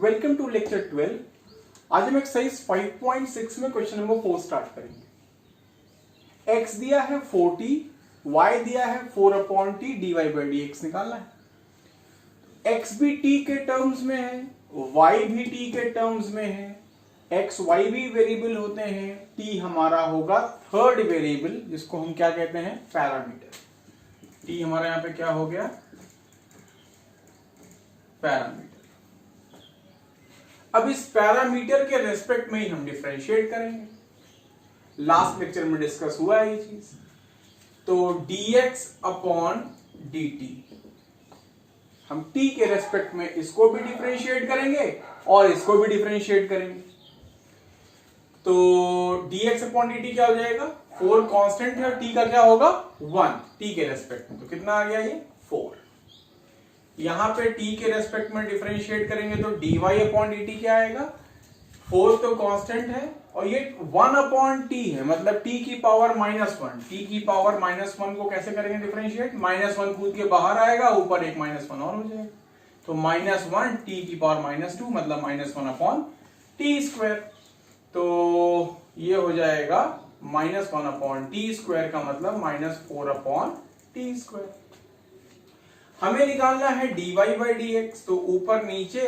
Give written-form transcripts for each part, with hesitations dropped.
Welcome to lecture 12। आज हम exercise 5.6 में क्वेश्चन नंबर 4 स्टार्ट करेंगे। x दिया है 40, y दिया है 4/t, dy by dx निकालना है। x भी t के टर्म्स में है, y भी t के टर्म्स में है, x y भी वेरिएबल होते हैं, t हमारा होगा थर्ड वेरिएबल जिसको हम क्या कहते हैं, पैरामीटर। t हमारा यहां पे क्या हो गया, पैरामीटर। अब इस पैरामीटर के रेस्पेक्ट में ही हम डिफरेंशिएट करेंगे। लास्ट लेक्चर में डिस्कस हुआ है ये चीज। तो dx अपॉन dt, हम t के रेस्पेक्ट में इसको भी डिफरेंशिएट करेंगे और इसको भी डिफरेंशिएट करेंगे। तो dx अपॉन dt क्या हो जाएगा, 4 कांस्टेंट है और t का क्या होगा 1, t के रेस्पेक्ट में। तो कितना आ गया ये 4। यहां पे t के रेस्पेक्ट में डिफरेंशिएट करेंगे तो dy अपॉन dt क्या आएगा, 4 तो कांस्टेंट है और ये 1 अपॉन t है, मतलब t की पावर -1। t की पावर -1 को कैसे करेंगे डिफरेंशिएट, -1 कूद के बाहर आएगा, ऊपर एक -1 और हो जाएगा। तो -1 t की पावर -2 मतलब -1 अपॉन टी स्क्वायर। तो ये हो जाएगा -1 अपॉन टी स्क्वायर का मतलब -4 अपॉन टी स्क्वायर। हमें निकालना है dy by dx, तो ऊपर नीचे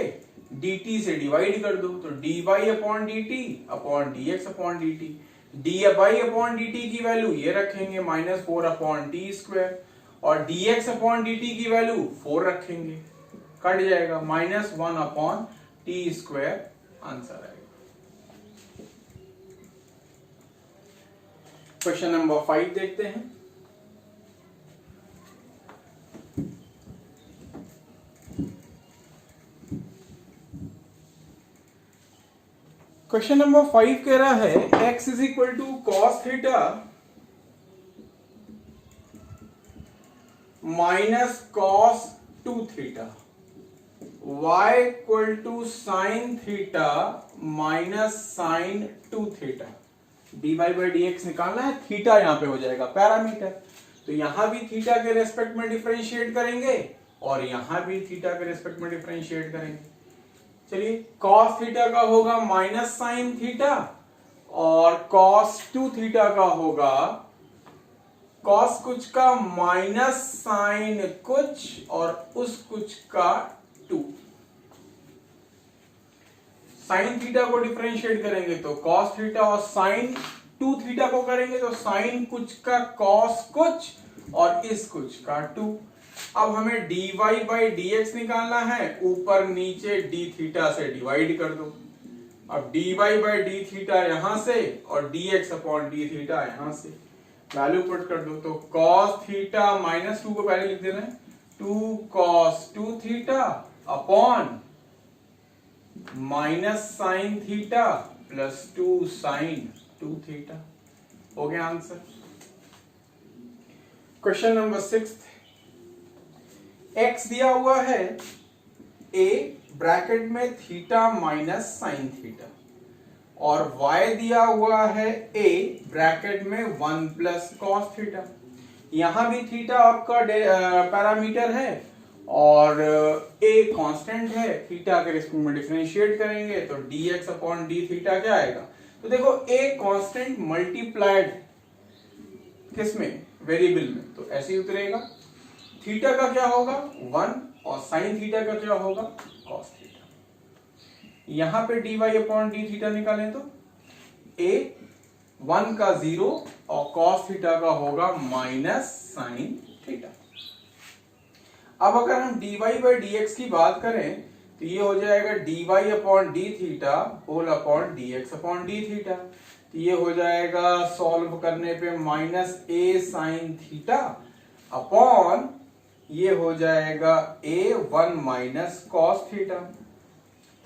dt से डिवाइड कर दो, तो dy upon dt upon dx upon dt। dy upon dt की वैल्यू ये रखेंगे -4 अपॉन टी स्क्वायर और dx अपॉन dt की वैल्यू 4 रखेंगे, कट जाएगा, -1 अपॉन टी स्क्वायर आंसर आएगा। क्वेश्चन नंबर 5 देखते हैं। क्वेश्चन नंबर 5 कह रहा है x is equal to cos theta minus cos 2 theta, y equal to sine theta minus sine 2 theta. dy by dx निकालना है, थीटा यहां पे हो जाएगा पैरामीटर, तो यहां भी थीटा के रेस्पेक्ट में डिफरेंशिएट करेंगे और यहां भी थीटा के रेस्पेक्ट में डिफरेंशिएट करेंगे। चलिए, cos थीटा का होगा माइनस साइन थीटा और cos 2 थीटा का होगा cos कुछ का माइनस साइन कुछ और उस कुछ का 2। साइन थीटा को डिफरेंशिएट करेंगे तो cos थीटा और साइन 2 थीटा को करेंगे तो साइन कुछ का cos कुछ और इस कुछ का 2। अब हमें dy by dx निकालना है, ऊपर नीचे d थीटा से डिवाइड कर दो। अब dy by d थीटा यहां से और dx अपॉन d थीटा यहां से, वैल्यू पुट कर दो। तो cos थीटा -2 को पहले लिख देना है, 2 cos 2 theta upon minus sine theta plus 2 sine 2 theta. हो गया आंसर। क्वेश्चन नंबर 6, x दिया हुआ है a ब्रैकेट में थीटा माइनस साइन थीटा और y दिया हुआ है a ब्रैकेट में 1 प्लस कॉस थीटा। यहां भी थीटा आपका पैरामीटर है और a कांस्टेंट है, थीटा के रिस्पेक्ट में डिफरेंशिएट करेंगे तो dx अपॉन d थीटा क्या आएगा। तो देखो a कांस्टेंट मल्टीप्लाइड किसमें, वेरिएबल में, तो ऐसे ही उतरेगा। थीटा का क्या होगा 1 और साइन थीटा का क्या होगा कॉस थीटा। यहां पे dy अपॉन डी थीटा निकालें तो a 1 का 0 और कॉस थीटा का होगा माइनस साइन थीटा। अब अगर हम dy by dx की बात करें तो ये हो जाएगा dy upon D theta whole upon dx upon D theta. तो ये हो जाएगा सॉल्व करने पे -a साइन थीटा अपॉन ये हो जाएगा a1 माइनस कॉस थीटा।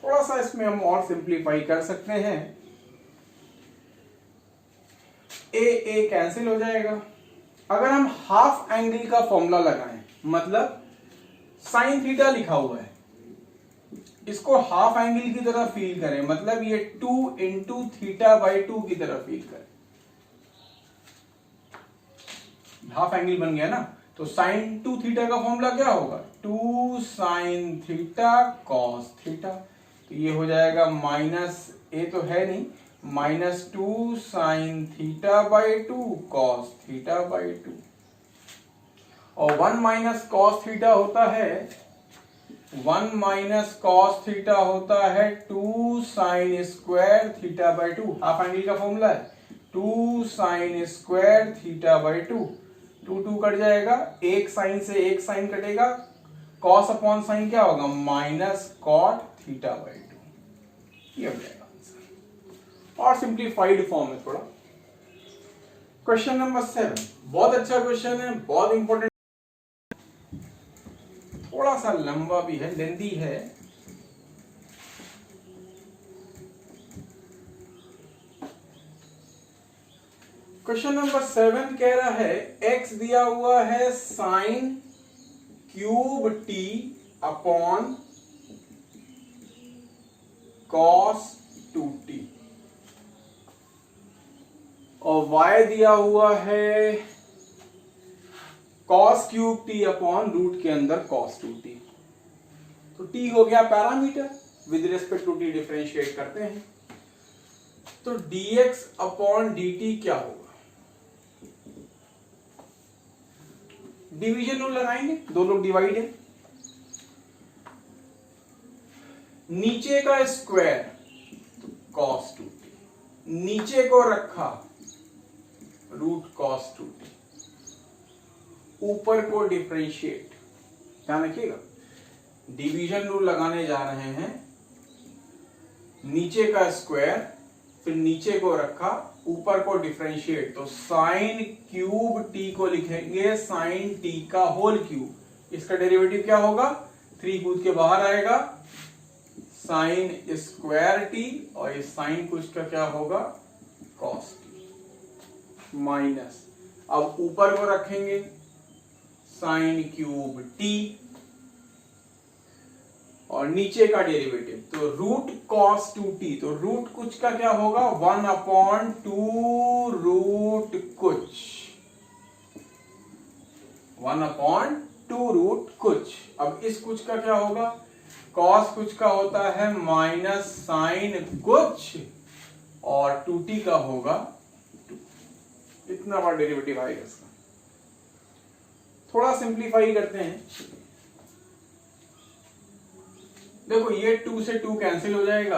थोड़ा सा इसमें हम और सिंप्लीफाई कर सकते हैं, a कैंसिल हो जाएगा। अगर हम हाफ एंगल का फॉर्मूला लगाएं, मतलब साइन थीटा लिखा हुआ है, इसको हाफ एंगल की तरह फील करें, मतलब ये 2 इंटू थीटा बाई 2 की तरह फील करें, हाफ एंगल बन गया ना। तो साइन 2 थीटा का फॉर्मूला क्या होगा, 2 साइन थीटा कॉस थीटा। तो ये हो जाएगा माइनस, ए तो है नहीं, -2 sine theta by 2 cos theta by 2, और 1 माइनस कॉस थीटा होता है 1 माइनस कॉस थीटा होता है 2 sine square theta by 2, half angle का फॉर्मूला है 2 sine square theta by 2, 2 cut जाएगा, एक साइन से एक साइन कटेगा, कॉस अपॉन साइन क्या होगा माइनस कॉट थीटा बाई 2, ये हो जाएगा आंसर। और सिंप्लीफाइड फॉर्म में थोड़ा। क्वेश्चन नंबर 7 बहुत अच्छा क्वेश्चन है, बहुत इंपॉर्टेंट, थोड़ा सा लंबा भी है, लेंदी है। क्वेश्चन नंबर 7 कह रहा है x दिया हुआ है sine cube t upon cos 2t, और y दिया हुआ है cos cube t upon root के अंदर कॉस 2t। तो t हो गया parameter, with respect to t differentiate करते हैं, तो dx अपॉन dt क्या होगा, डिवीजन रूल लगाएंगे, दो लोग डिवाइड है, नीचे का स्क्वायर तो कॉस 2t, नीचे को रखा रूट कॉस 2t, ऊपर को डिफरेंशिएट, ध्यान रखिएगा डिवीजन रूल लगाने जा रहे हैं, नीचे का स्क्वायर फिर नीचे को रखा ऊपर को डिफरेंशिएट, तो साइन क्यूब t को लिखेंगे साइन t का होल क्यूब, इसका डेरिवेटिव क्या होगा 3 कूद के बाहर आएगा साइन स्क्वायर t, और इस साइन को इसका क्या होगा कॉस t माइनस, अब ऊपर को रखेंगे साइन क्यूब t और नीचे का डेरिवेटिव तो रूट कॉस 2t, तो रूट कुछ का क्या होगा 1 अपॉन 2 रूट कुछ, 1 अपॉन 2 रूट कुछ। अब इस कुछ का क्या होगा, कॉस कुछ का होता है माइनस साइन कुछ, और 2t का होगा 2, इतना बड़ा डेरिवेटिव आएगा इसका। थोड़ा सिंप्लीफाई करते हैं, देखो ये 2 से 2 कैंसिल हो जाएगा,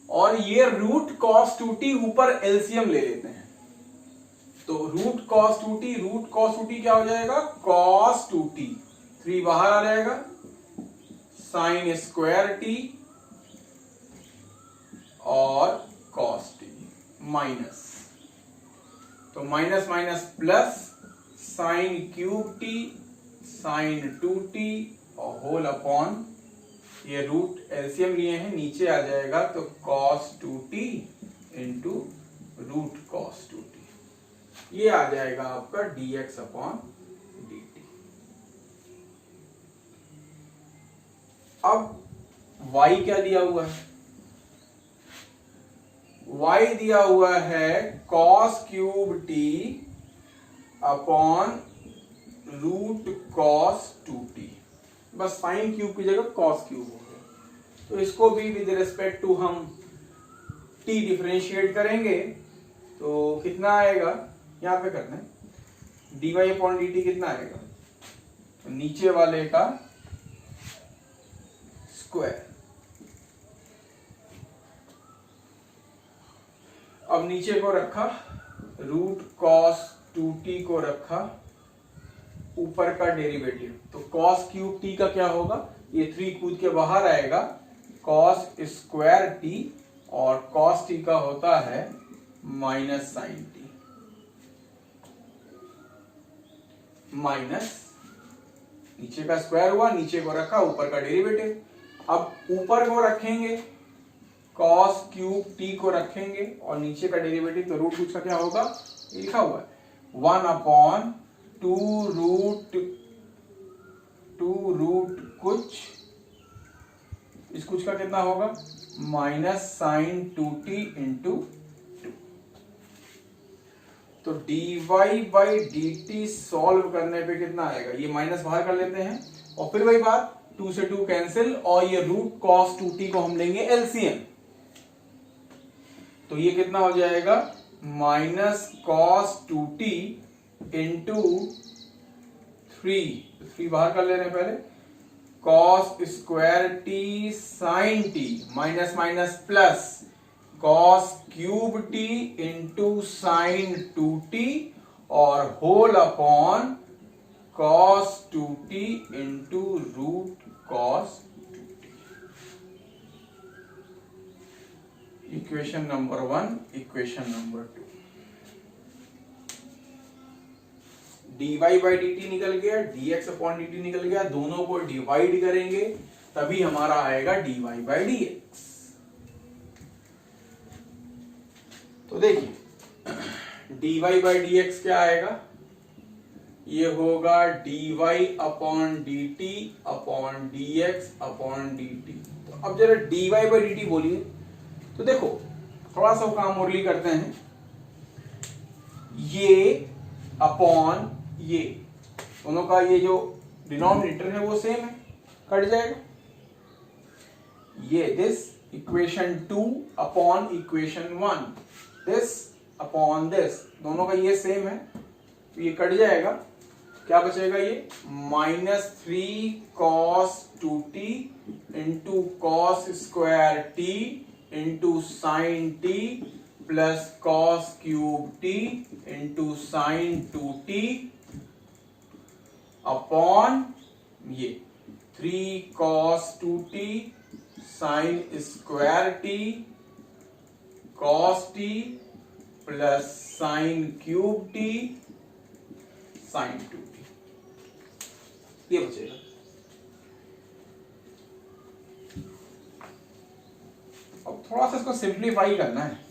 और ये रूट कॉस 2t ऊपर एलसीएम ले लेते हैं, तो रूट कॉस 2t क्या हो जाएगा कॉस 2t, 3 बाहर आ जाएगा साइन स्क्वायर t और कॉस t माइनस, तो minus minus plus sine cube t sine 2t और होल अपॉन, ये रूट एलसीएम लिए हैं नीचे आ जाएगा, तो cos 2t into root cos 2t, ये आ जाएगा आपका dx अपॉन dt। अब y क्या दिया हुआ है, y दिया हुआ है cos cube t upon root cos 2t, बस साइन क्यूब की जगह कॉस क्यूब हो गया, तो इसको भी विद रिस्पेक्ट टू हम t डिफरेंशिएट करेंगे, तो कितना आएगा यहां पे करना है dy अपॉन dt कितना आएगा, तो नीचे वाले का स्क्वायर, अब नीचे को रखा रूट कॉस 2t को रखा ऊपर का डेरिवेटिव, तो कॉस क्यूब t का क्या होगा, ये 3 कूद के बाहर आएगा कॉस स्क्वायर t, और कॉस t का होता है माइनस साइन t, माइनस नीचे का स्क्वायर हुआ, नीचे को रखा ऊपर का डेरिवेटिव, अब ऊपर को रखेंगे कॉस क्यूब t को रखेंगे और नीचे का डेरिवेटिव, तो रूट कुछ का क्या होगा ये लिखा हुआ है 1 अपॉन 2 रूट कुछ, इस कुछ का कितना होगा माइनस साइन 2t इंटू 2, तो dy बाई dt सॉल्व करने पे कितना आएगा, ये माइनस बाहर कर लेते हैं, और फिर वही बात 2 से 2 कैंसिल, और ये रूट कॉस 2t को हम लेंगे एलसीएम, तो ये कितना हो जाएगा माइनस कॉस 2t इंटू 3 बाहर कर ले रहे हैं पहले, cos square T sine T minus minus plus cos cube T into sine 2t और whole upon cos 2t into root cos 2t। Equation number 1, equation number 2। dy by dt निकल गया, dx upon dt निकल गया, दोनों को divide करेंगे तभी हमारा आएगा dy बाई dx। तो देखिए dy बाई dx क्या आएगा, ये होगा dy upon dt upon dx upon dt। तो अब जरा dy बाई dt बोलिए, तो देखो थोड़ा सा काम और करते हैं, ये अपॉन ये दोनों का ये जो डिनोमिनेटर है वो सेम है, कट जाएगा। ये this equation 2 upon equation 1, this upon this, दोनों का ये सेम है, तो ये कट जाएगा। क्या बचेगा, ये minus 3 cos 2t into cos square T into sine T plus cos cube T into sine 2t upon ये 3 cos 2t sine square T cos T plus sine cube T sine 2t, ये बचेगा। अब थोड़ा सा इसको simplify करना है,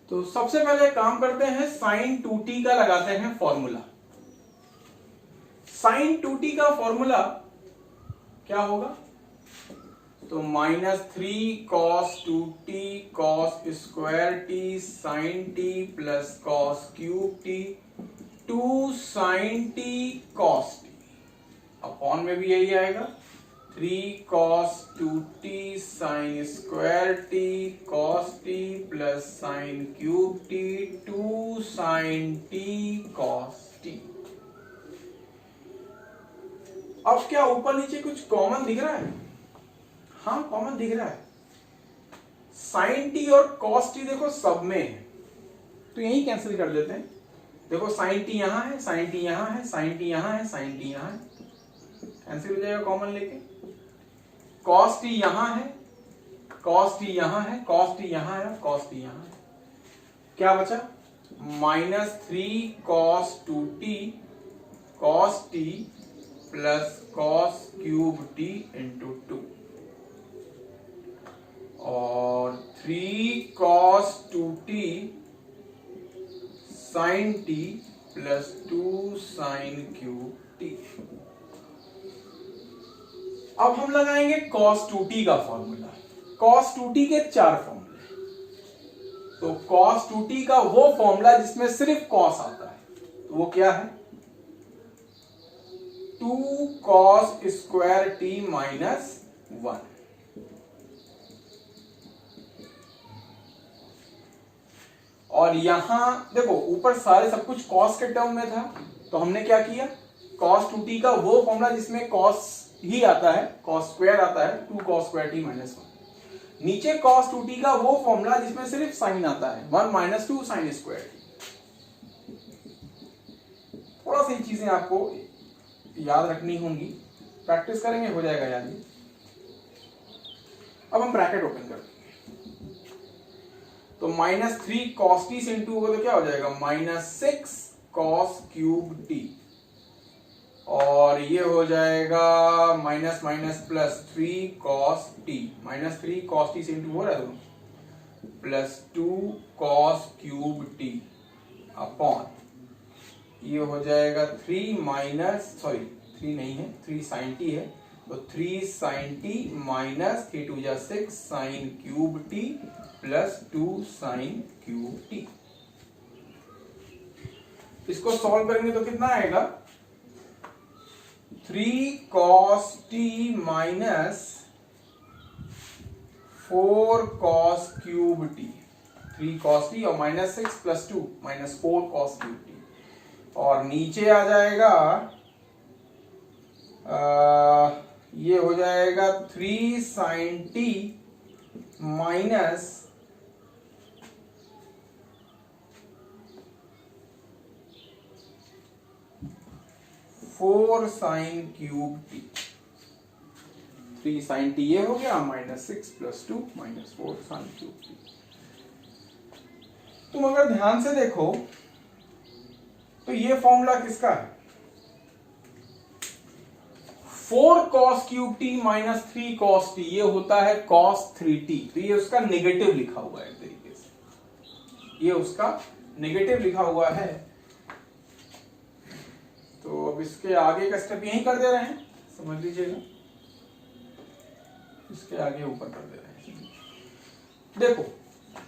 तो सबसे पहले काम करते हैं साइन 2t का लगाते हैं फॉर्मूला। साइन 2t का फॉर्मूला क्या होगा, तो minus 3 cos 2t cos square T sine T plus cos cube T 2 sine T cos T, upon में भी यही आएगा 3 cos 2t sin square t cos t plus sin cube t 2 sin t cos t। अब क्या ऊपर नीचे कुछ common दिख रहा है, हाँ कॉमन दिख रहा है, sin t और cos t देखो सब में है, तो यही कैंसिल कर देते हैं। देखो sin t यहां है, sin t यहां है, sin t यहां है, sin t यहां है, कैंसिल हो जाएगा कॉमन लेके। cos t यहां है, cos t यहां है, cos t यहां है, cos t यहां है, क्या बचा minus 3 cos 2t cos t plus cos cube t into 2 और 3 cos 2t sin t plus 2 sin cube t। अब हम लगाएंगे cos 2t का फॉर्मूला। cos 2t के 4 फॉर्मूले, तो cos 2t का वो फॉर्मूला जिसमें सिर्फ cos आता है, तो वो क्या है 2 cos स्क्वायर t माइनस 1। और यहां देखो ऊपर सारे सब कुछ cos के टर्म में था, तो हमने क्या किया cos 2t का वो फॉर्मूला जिसमें cos ही आता है, cos स्क्वायर आता है 2 cos स्क्वायर t माइनस 1, नीचे cos 2t का वो फॉर्मूला जिसमें सिर्फ साइन आता है 1 माइनस 2 साइन स्क्वायर t। थोड़ा सी चीजें आपको याद रखनी होंगी, प्रैक्टिस करेंगे हो जाएगा याद ही। अब हम ब्रैकेट ओपन करते हैं, तो माइनस 3 cos t से इंटू होगा तो क्या हो जाएगा माइनस 6 cos क्यूब t, और ये हो जाएगा minus minus plus 3 cos t, minus 3 cos t से इंटू हो रहा है दोनों, plus 2 cos cube t upon ये हो जाएगा 3 माइनस 3 नहीं है 3 sin t है, तो 3 sin t माइनस 3 2 जा 6 sin cube t plus 2 sin cube t। इसको सॉल्व करेंगे तो कितना आएगा 3 cos t minus 4 cos cube t, 3 cos t और minus 6 plus 2 minus 4 cos cube t, और नीचे आ जाएगा ये हो जाएगा 3 sin t minus 4 sin cube t। 3 sin t ये हो गया minus 6 plus 2 minus 4 sin cube t। तुम अगर ध्यान से देखो तो ये फॉर्मूला किसका है? 4 cos cube t minus 3 cos t, ये होता है cos 3t। तो ये उसका नेगेटिव लिखा हुआ है एक तरीके से, ये उसका नेगेटिव लिखा हुआ है। तो अब इसके आगे का स्टेप यहीं कर दे रहे हैं, समझ लीजिएगा, इसके आगे ऊपर कर दे रहे हैं। देखो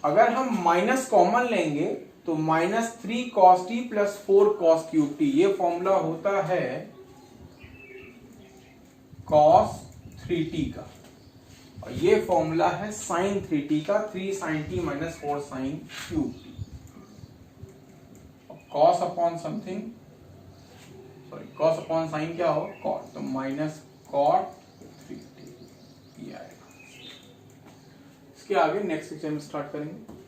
अगर हम माइनस कॉमन लेंगे तो minus 3 cos t plus 4 cos cube t, ये फॉर्मूला होता है cos 3t का, और ये फॉर्मूला है sin 3t का, 3 sin t minus 4 sin cube t। cos upon something, sorry cos upon sin क्या हो, cot, तो माइनस cot 3t ये आएगा। इसके आगे नेक्स्ट सेक्शन में स्टार्ट करेंगे।